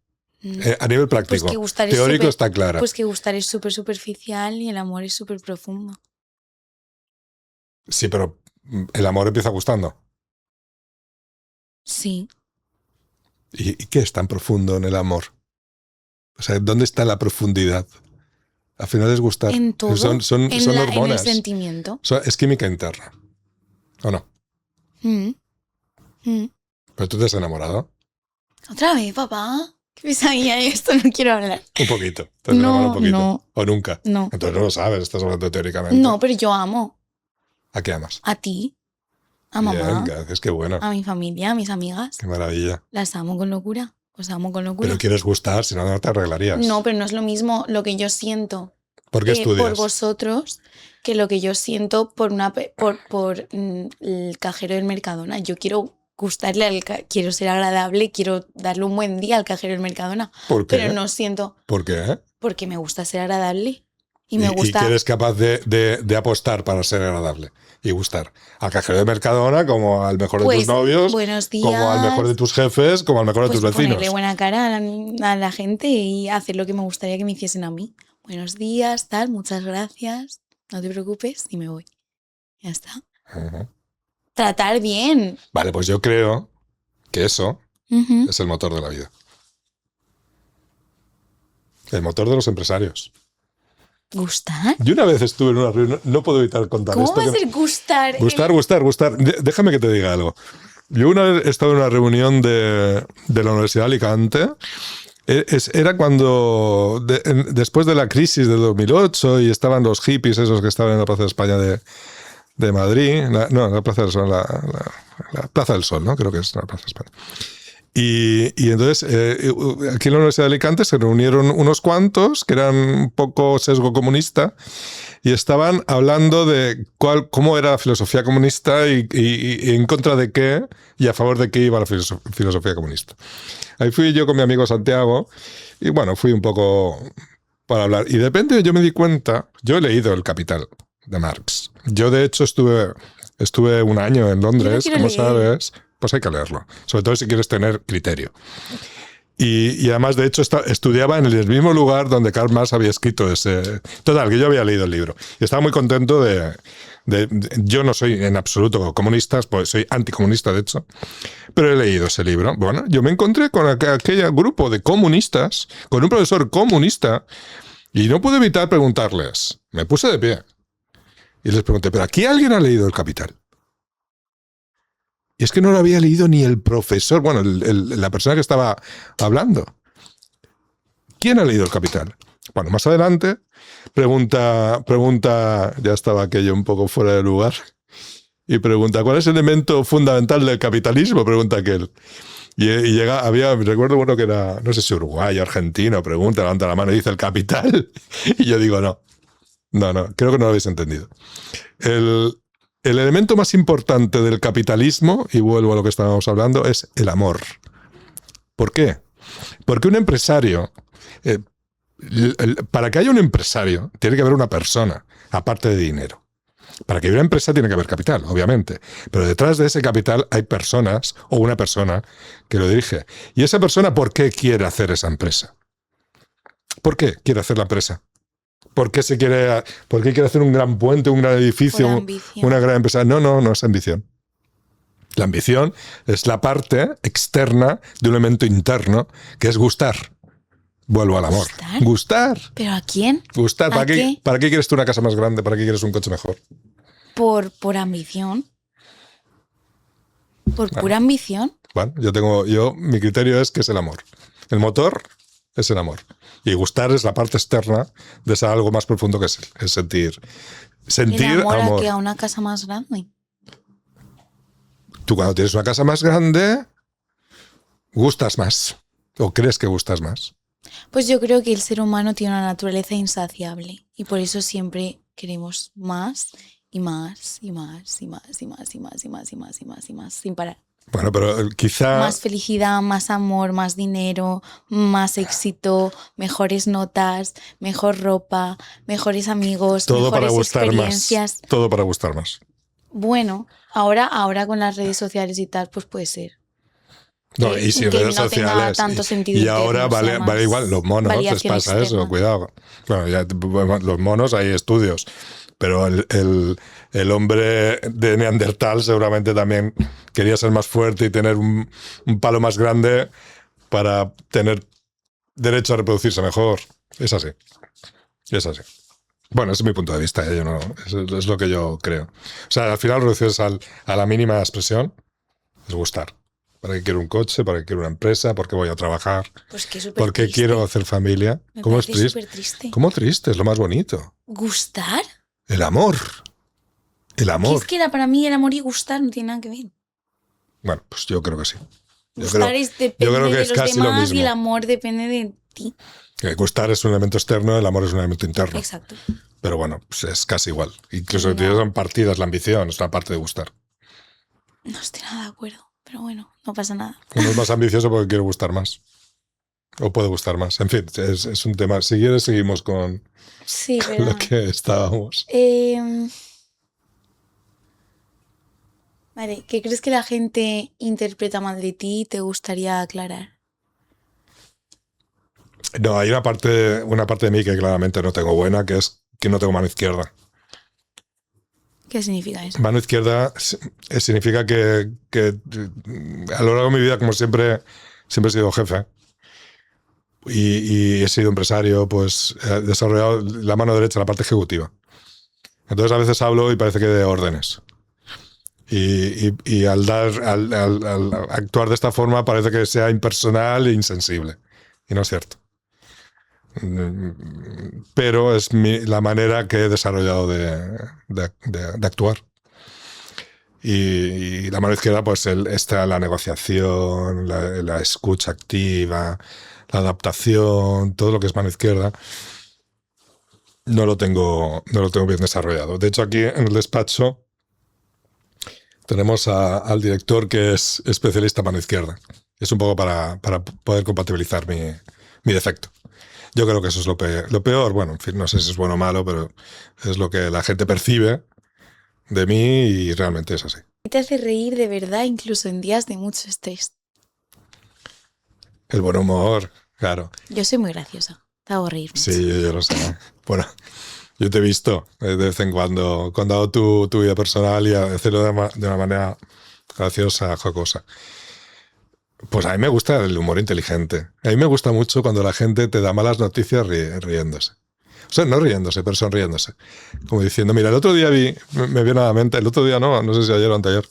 A nivel práctico, pues que gustar teórico está clara. Pues que gustar es súper superficial y el amor es súper profundo. Sí, pero el amor empieza gustando. Sí. ¿Y qué es tan profundo en el amor? O sea, ¿dónde está la profundidad? Al final es gustar. En todo. Son en el hormonas. sentimiento. Es química interna. ¿O no? Mm. Mm. ¿Pero tú te has enamorado? ¿Otra vez, papá? ¿Qué pesadilla esto? No quiero hablar. Un poquito. ¿Te has enamorado un poquito? No. ¿O nunca? No. Entonces no lo sabes, estás hablando teóricamente. No, pero yo amo. ¿A qué amas? A ti. A mamá. Bien, gracias, qué bueno. A mi familia, a mis amigas. Qué maravilla. Las amo con locura. Os amo con locura. Pero quieres gustar, si no, no te arreglarías. No, pero no es lo mismo lo que yo siento ¿Por qué estudias? por vosotros que lo que yo siento por el cajero del Mercadona. Yo quiero gustarle quiero ser agradable, quiero darle un buen día al cajero del Mercadona. ¿Por qué? Pero no siento ¿Por qué? porque me gusta ser agradable y me gusta. Y que eres capaz de apostar para ser agradable y gustar al cajero de Mercadona, como al mejor de tus novios, buenos días, como al mejor de tus jefes, como al mejor de tus vecinos. Ponerle buena cara a la gente y hacer lo que me gustaría que me hiciesen a mí. Buenos días, tal, muchas gracias, no te preocupes y me voy. Ya está. Uh-huh. Tratar bien. Vale, pues yo creo que eso Uh-huh. es el motor de la vida. El motor de los empresarios. ¿Gustar? Yo una vez estuve en una reunión, no puedo evitar contar ¿Cómo esto. va a ser gustar? Gustar. Déjame que te diga algo. Yo una vez he estado en una reunión de la Universidad de Alicante. Era cuando, después de la crisis del 2008 y estaban los hippies esos que estaban en la Plaza de España de Madrid. La Plaza del Sol, la Plaza del Sol, ¿no? Creo que es la Plaza de España. Y entonces, aquí en la Universidad de Alicante se reunieron unos cuantos que eran un poco sesgo comunista y estaban hablando de cómo era la filosofía comunista y en contra de qué y a favor de qué iba la filosofía comunista. Ahí fui yo con mi amigo Santiago y bueno, fui un poco para hablar. Y de repente yo me di cuenta, yo he leído El Capital de Marx. Yo de hecho estuve un año en Londres, como sabes. Pues hay que leerlo, sobre todo si quieres tener criterio. Y además, de hecho, estudiaba en el mismo lugar donde Karl Marx había escrito ese... Total, que yo había leído el libro. Y estaba muy contento yo no soy en absoluto comunista, pues soy anticomunista, de hecho, pero he leído ese libro. Bueno, yo me encontré con aquel grupo de comunistas, con un profesor comunista, y no pude evitar preguntarles. Me puse de pie. Y les pregunté, ¿pero aquí alguien ha leído El Capital? Y es que no lo había leído ni el profesor, bueno, la persona que estaba hablando. ¿Quién ha leído El Capital? Bueno, más adelante pregunta, ya estaba aquello un poco fuera de lugar, y pregunta, ¿cuál es el elemento fundamental del capitalismo? Pregunta aquel. Y recuerdo uno que era, no sé si Uruguay, Argentino, pregunta, levanta la mano y dice el capital. Y yo digo, no, creo que no lo habéis entendido. El elemento más importante del capitalismo, y vuelvo a lo que estábamos hablando, es el amor. ¿Por qué? Porque un empresario, para que haya un empresario, tiene que haber una persona, aparte de dinero. Para que haya una empresa tiene que haber capital, obviamente. Pero detrás de ese capital hay personas, o una persona, que lo dirige. Y esa persona, ¿por qué quiere hacer esa empresa? ¿Por qué quiere hacer la empresa? ¿Por qué quiere hacer un gran puente, un gran edificio, una gran empresa? No es ambición. La ambición es la parte externa de un elemento interno, que es gustar. Vuelvo al amor. ¿Gustar? ¿Pero a quién? Gustar. ¿Para qué quieres tú una casa más grande? ¿Para qué quieres un coche mejor? Por ambición. Por pura ambición. Bueno, mi criterio es que es el amor. El motor es el amor. Y gustar es la parte externa de ese algo más profundo que es sentir. Sentir amor. Que a una casa más grande. Tú cuando tienes una casa más grande, gustas más. ¿O crees que gustas más? Pues yo creo que el ser humano tiene una naturaleza insaciable. Y por eso siempre queremos más y más y más y más y más y más y más y más y más y más sin parar. Bueno, pero quizá... Más felicidad, más amor, más dinero, más éxito, mejores notas, mejor ropa, mejores amigos, todo mejores para gustar experiencias. Más. Todo para gustar más. Bueno, ahora con las redes sociales y tal, pues puede ser. No, y sin redes sociales. Tanto sentido y ahora vale igual, los monos, les pasa externa. Eso, cuidado. Bueno, los monos hay estudios. Pero el hombre de Neandertal seguramente también quería ser más fuerte y tener un palo más grande para tener derecho a reproducirse mejor. Es así. Es así. Bueno, ese es mi punto de vista, yo no, es lo que yo creo. O sea, al final reduces a la mínima expresión, es gustar. ¿Para qué quiero un coche? ¿Para qué quiero una empresa? ¿Por qué voy a trabajar? Pues que es súper ¿Por qué triste. quiero hacer familia? Me ¿Cómo es parece triste? súper triste. ¿Cómo triste? Es lo más bonito. ¿Gustar? El amor. El ¿Qué amor. es que era para mí el amor y gustar no tiene nada que ver? Bueno, pues yo creo que sí. Gustar depende creo que de es los casi lo demás mismo. y el amor depende de ti. Gustar es un elemento externo, el amor es un elemento interno. Exacto. Pero bueno, pues es casi igual. Incluso No. son partidas, la ambición es una parte de gustar. No estoy nada de acuerdo, pero bueno, no pasa nada. Uno es más ambicioso porque quiere gustar más. O puede gustar más. En fin, es un tema. Si quieres, seguimos con Sí, lo que estábamos. Vale, ¿qué crees que la gente interpreta mal de ti y te gustaría aclarar? No, hay una parte de mí que claramente no tengo buena, que es que no tengo mano izquierda. ¿Qué significa eso? Mano izquierda significa que a lo largo de mi vida, como siempre he sido jefe y he sido empresario, pues he desarrollado la mano derecha, la parte ejecutiva. Entonces a veces hablo y parece que de órdenes. Y al actuar de esta forma parece que sea impersonal e insensible. Y no es cierto. Pero es la manera que he desarrollado de actuar. Y la mano izquierda, pues está la negociación, la escucha activa, la adaptación, todo lo que es mano izquierda, no lo tengo bien desarrollado. De hecho, aquí en el despacho tenemos al director que es especialista en mano izquierda. Es un poco para poder compatibilizar mi defecto. Yo creo que eso es lo peor. Bueno, en fin, no sé si es bueno o malo, pero es lo que la gente percibe de mí y realmente es así. ¿Qué te hace reír de verdad incluso en días de mucho estrés? El buen humor, claro. Yo soy muy graciosa. Te hago reír mucho. Sí, yo lo sé. Bueno, yo te he visto de vez en cuando contado tu vida personal y hacerlo de una manera graciosa, jocosa. Pues a mí me gusta el humor inteligente. A mí me gusta mucho cuando la gente te da malas noticias riéndose. O sea, no riéndose, pero sonriéndose. Como diciendo, mira, el otro día me viene a la mente, el otro día no sé si ayer o anteayer,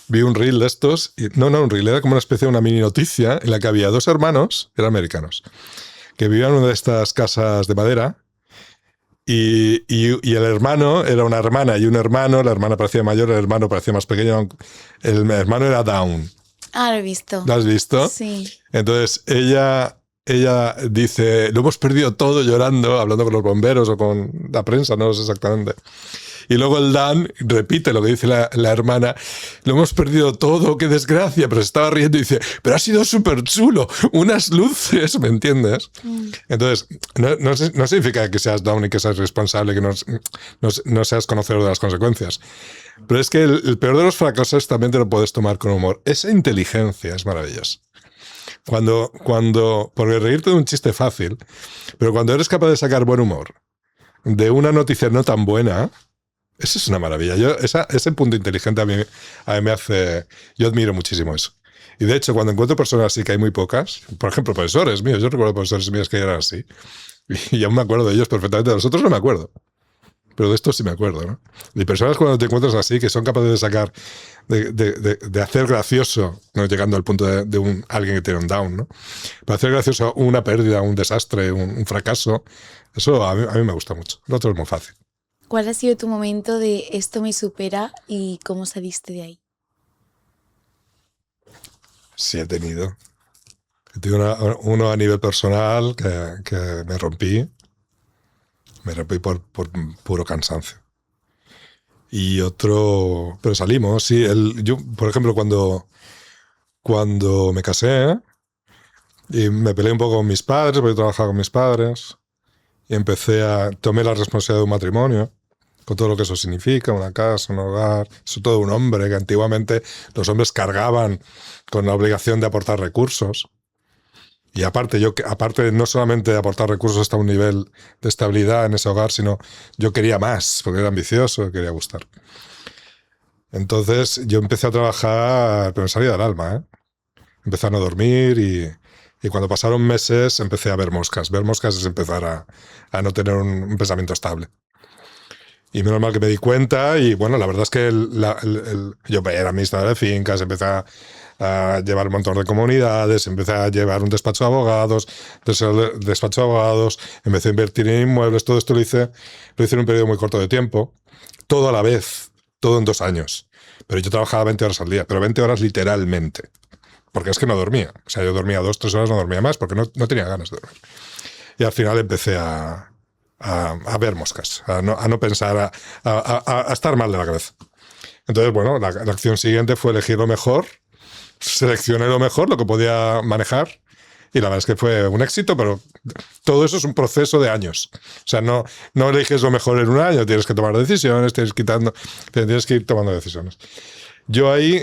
vi un reel de estos, no un reel, era como una especie de una mini noticia en la que había dos hermanos, eran americanos, que vivían en una de estas casas de madera y el hermano era una hermana y un hermano, la hermana parecía mayor, el hermano parecía más pequeño, el hermano era Down. Ah, lo he visto. ¿Lo has visto? Sí. Entonces ella dice, lo hemos perdido todo llorando, hablando con los bomberos o con la prensa, no sé exactamente. Y luego el Dan repite lo que dice la hermana, lo hemos perdido todo, qué desgracia, pero se estaba riendo y dice, pero ha sido súper chulo, unas luces, ¿me entiendes? Entonces, no significa que seas Down y que seas responsable, que no seas conocedor de las consecuencias. Pero es que el peor de los fracasos también te lo puedes tomar con humor. Esa inteligencia es maravillosa. Porque reírte de un chiste fácil, pero cuando eres capaz de sacar buen humor de una noticia no tan buena, eso es una maravilla. Ese punto inteligente a mí me hace... Yo admiro muchísimo eso. Y de hecho, cuando encuentro personas así, que hay muy pocas, por ejemplo, profesores míos, yo recuerdo profesores míos que eran así, y aún me acuerdo de ellos perfectamente, de los otros no me acuerdo. Pero de esto sí me acuerdo, ¿no? Y personas cuando te encuentras así, que son capaces de sacar, de hacer gracioso, no llegando al punto de alguien que tiene un down, ¿no? Para hacer gracioso una pérdida, un desastre, un fracaso, eso a mí me gusta mucho. Lo otro es muy fácil. ¿Cuál ha sido tu momento de esto me supera y cómo saliste de ahí? Sí, he tenido. Uno a nivel personal que me rompí. Me rompí por puro cansancio. Y otro... Pero salimos, sí. Yo, por ejemplo, cuando me casé y me peleé un poco con mis padres, porque yo trabajaba con mis padres, y tomé la responsabilidad de un matrimonio, con todo lo que eso significa, una casa, un hogar, eso todo un hombre, que antiguamente los hombres cargaban con la obligación de aportar recursos. Y aparte no solamente de aportar recursos hasta un nivel de estabilidad en ese hogar, sino yo quería más, porque era ambicioso, quería gustar. Entonces yo empecé a trabajar, pero me salía del alma, ¿eh? Empecé a no dormir y Y cuando pasaron meses empecé a ver moscas. Ver moscas es empezar a no tener un pensamiento estable. Y menos mal que me di cuenta y bueno, la verdad es que yo era administrador de fincas, empecé a llevar un montón de comunidades, empecé a llevar un despacho de abogados, empecé a invertir en inmuebles, todo esto lo hice en un periodo muy corto de tiempo, todo a la vez, todo en 2 años. Pero yo trabajaba 20 horas al día, pero 20 horas literalmente, porque es que no dormía. O sea, yo dormía 2, 3 horas, no dormía más, porque no tenía ganas de dormir. Y al final empecé a ver moscas, a no pensar, a estar mal de la cabeza. Entonces, bueno, la acción siguiente fue elegir lo mejor, seleccioné lo mejor, lo que podía manejar, y la verdad es que fue un éxito, pero todo eso es un proceso de años. O sea, no eliges lo mejor en un año, tienes que tomar decisiones, tienes que ir tomando decisiones. Yo ahí,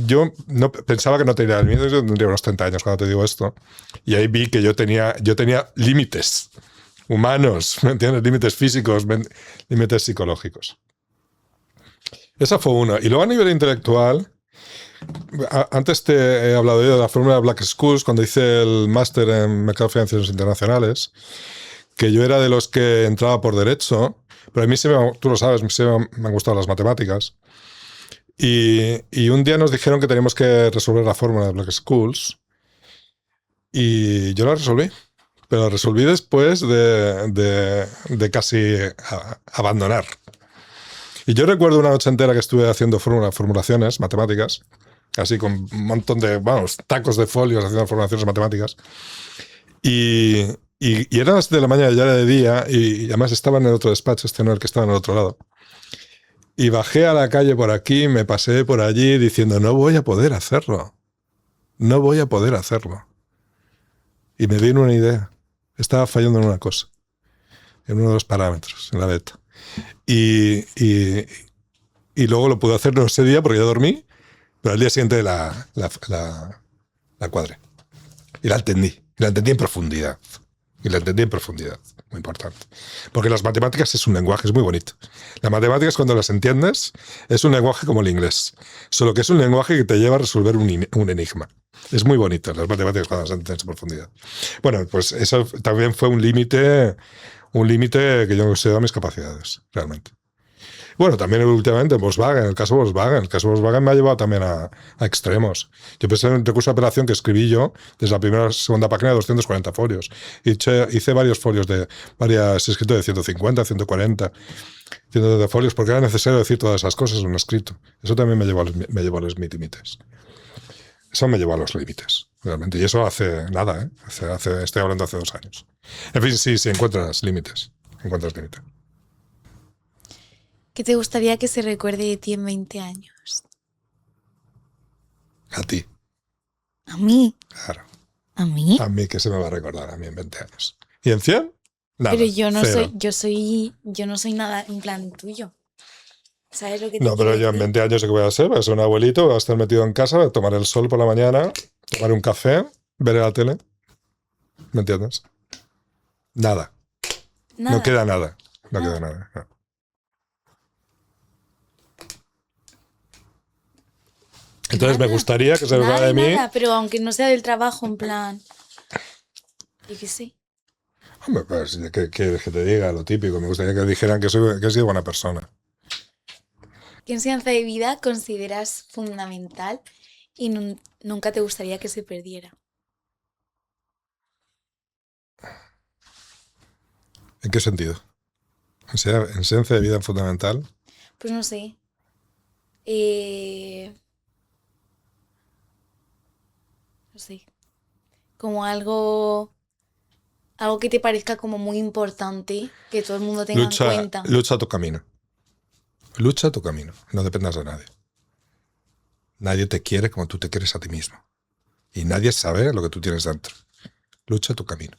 yo no pensaba que no tenía el miedo, yo tendría unos 30 años cuando te digo esto, y ahí vi que yo tenía límites humanos, ¿me entiendes? Límites físicos, límites psicológicos. Esa fue una. Y luego a nivel intelectual, antes te he hablado yo de la fórmula de Black Scholes, cuando hice el máster en Mercado Financieros Internacionales, que yo era de los que entraba por derecho, pero a mí, tú lo sabes, me han gustado las matemáticas. Y un día nos dijeron que teníamos que resolver la fórmula de Black Scholes, y yo la resolví. Pero la resolví después de casi abandonar. Y yo recuerdo una noche entera que estuve haciendo formulaciones matemáticas, así con un montón de, tacos de folios haciendo formulaciones matemáticas. Y eran las 7 de la mañana, ya era de día, y además estaba en el otro despacho, no el que estaba en el otro lado. Y bajé a la calle por aquí, me pasé por allí diciendo, no voy a poder hacerlo. No voy a poder hacerlo. Y me vino una idea. Estaba fallando en una cosa, en uno de los parámetros, en la beta. Y luego lo pude hacer no ese día porque ya dormí, pero al día siguiente la cuadré. Y la entendí. Y la entendí en profundidad. Muy importante. Porque las matemáticas es un lenguaje, es muy bonito. Las matemáticas, cuando las entiendes, es un lenguaje como el inglés. Solo que es un lenguaje que te lleva a resolver un enigma. Es muy bonito las matemáticas cuando las entiendes en profundidad. Bueno, pues eso también fue un límite que yo no considero mis capacidades, realmente. Bueno, también últimamente Volkswagen, el caso Volkswagen me ha llevado también a extremos. Yo pensé en un recurso de apelación que escribí yo desde la primera a segunda página de 240 folios. Hice varios folios escrito de 150, 140, 130 folios, porque era necesario decir todas esas cosas en un escrito. Eso también me llevó a los límites. Eso me llevó a los límites, realmente. Y eso hace nada, ¿eh? Estoy hablando hace 2 años. En fin, sí, encuentras límites. ¿Qué te gustaría que se recuerde de ti en 20 años? A ti. ¿A mí? Claro. ¿A mí? A mí, ¿qué se me va a recordar a mí en 20 años? ¿Y en 100? Nada. Pero yo no cero. yo no soy nada en plan tuyo. ¿Sabes lo que te No, pero quiero yo en decir? 20 años, ¿qué voy a ser? Voy a ser un abuelito, voy a estar metido en casa, voy a tomar el sol por la mañana, tomar un café, ver la tele. ¿Me entiendes? Nada. Nada. No queda nada. No queda nada. No. Entonces me gustaría que se recordara de mí. Nada, pero aunque no sea del trabajo, en plan... Yo qué sé. Hombre, pues, ¿qué quieres que te diga? Lo típico. Me gustaría que dijeran que he sido buena persona. ¿Qué enseñanza de vida consideras fundamental y nunca te gustaría que se perdiera? ¿En qué sentido? ¿Enseñanza de vida fundamental? Pues no sé. No sé. Como algo que te parezca como muy importante, que todo el mundo tenga en cuenta. Lucha tu camino. Lucha tu camino. No dependas de nadie. Nadie te quiere como tú te quieres a ti mismo. Y nadie sabe lo que tú tienes dentro. Lucha tu camino.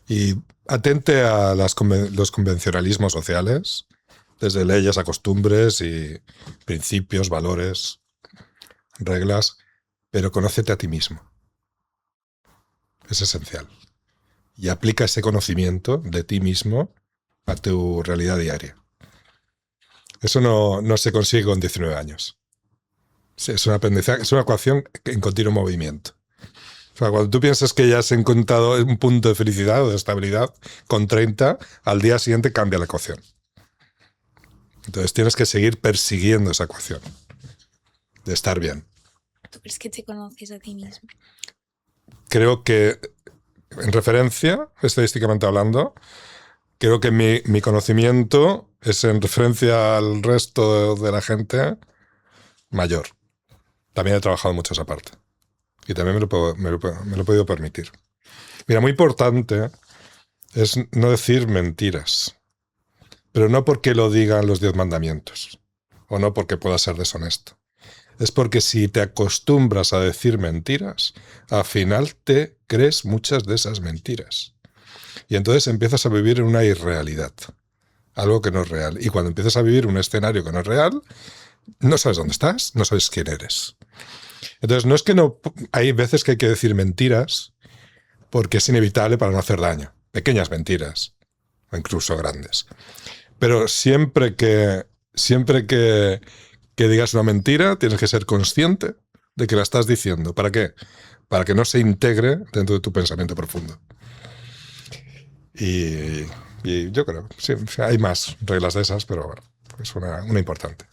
Y atente a los convencionalismos sociales, desde leyes a costumbres y principios, valores, reglas, pero conócete a ti mismo. Es esencial. Y aplica ese conocimiento de ti mismo a tu realidad diaria. Eso no se consigue con 19 años. Es un aprendizaje, es una ecuación en continuo movimiento. O sea, cuando tú piensas que ya has encontrado un punto de felicidad o de estabilidad, con 30, al día siguiente cambia la ecuación. Entonces tienes que seguir persiguiendo esa ecuación de estar bien. ¿Tú crees que te conoces a ti mismo? Creo que, en referencia, estadísticamente hablando, creo que mi conocimiento es en referencia al resto de la gente mayor. También he trabajado mucho esa parte. Y también me lo he podido permitir. Mira, muy importante es no decir mentiras. Pero no porque lo digan los 10 mandamientos. O no porque pueda ser deshonesto. Es porque si te acostumbras a decir mentiras, al final te crees muchas de esas mentiras. Y entonces empiezas a vivir en una irrealidad. Algo que no es real. Y cuando empiezas a vivir un escenario que no es real, no sabes dónde estás, no sabes quién eres. Entonces no es que no... Hay veces que hay que decir mentiras porque es inevitable para no hacer daño. Pequeñas mentiras, o incluso grandes. Pero siempre que digas una mentira, tienes que ser consciente de que la estás diciendo. ¿Para qué? Para que no se integre dentro de tu pensamiento profundo. Y yo creo, sí, hay más reglas de esas, pero bueno, es una importante.